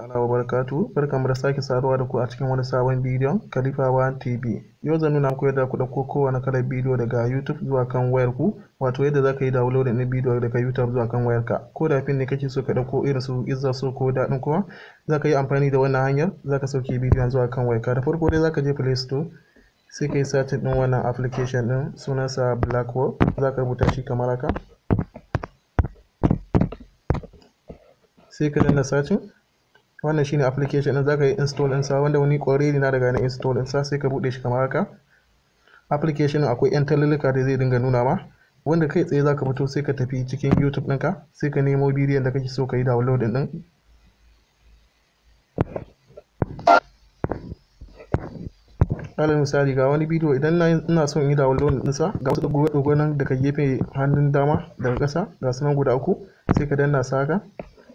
Assalamu barakatuhu, barkanmu da sake saduwa da ku a cikin wani sabon bidiyon Khalifa One TV. Yau zan nuna muku yadda ku ɗauko kowane kalar bidiyo daga YouTube zuwa kan wayarku, wato yadda za ka yi downloading ɗin bidiyo daga YouTube zuwa kan wayarka. Ko da fim ne kake so ka ɗauko irin su Izza So ko Daɗin Kowa, za ka yi amfani da wannan hanyar, za ka sauke bidiyon zuwa kan wayarka. Da farko dai za ka je Play Store, sai ka yi searching ɗin wannan application ɗin, sunansa Blackwall, za ka rubuta shi kamar haka. Sai ka danna searching. Wannan shine application din, zaka yi install ɗinsa, wanda wani already na daga na install ɗinsa. Sai ka buɗe shi kamar haka. Application akwai yan tallalluka da zai dinga nuna ma, wanda kai tsaye zaka fito sai ka tafi cikin YouTube ɗinka, sai ka nemo bidiyon da kake so ka yi download ɗin. Alal misali ga wani bidiyo, idan ina son yi download ɗinsa, ga wasu ɗigo nan daga gefe hannun dama daga ƙasa, ga su nan guda uku, sai ka danna su haka.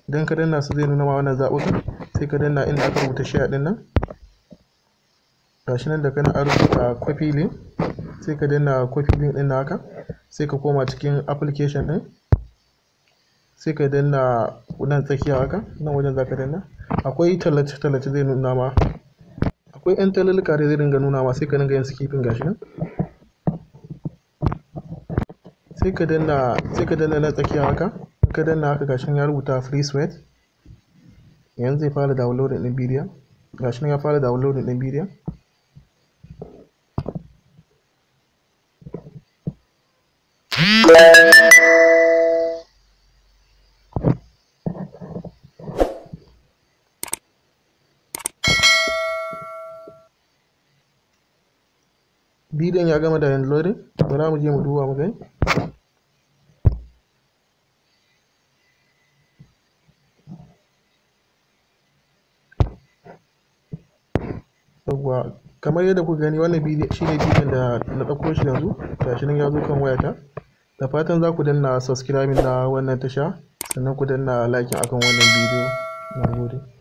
Idan ka danna su zai nuna ma wannan zaɓukan, sai ka danna inda aka rubuta share ɗin nan. Gashi nan da kana an rubuta copy link, sai ka danna copy link ɗin haka, sai ka koma cikin application ɗin, sai ka danna nan tsakiya haka, nan wajen za ka danna. Akwai tallace-tallace zai nuna ma, akwai 'yan tallalluka da zai dinga nuna ma, sai ka dinga yin skipping gashi nan. Sai ka danna nan tsakiya haka. Ka danna haka gashin ya rubuta free sweat. Yanzu zai fara downloading din bidiyon. Gashin ya fara downloading din bidiyon. Bidiyon ya gama downloading. Bari mu je mu duba mu gani. Yawwa, kamar yadda kuka gani, wannan bidiyo shine bidiyon da na ɗauko shi yanzu. Gashi nan ya zo kan wayata. Da fatan za ku danna subscribing na wannan tasha, sannan ku danna like akan wannan bidiyo. Na gode.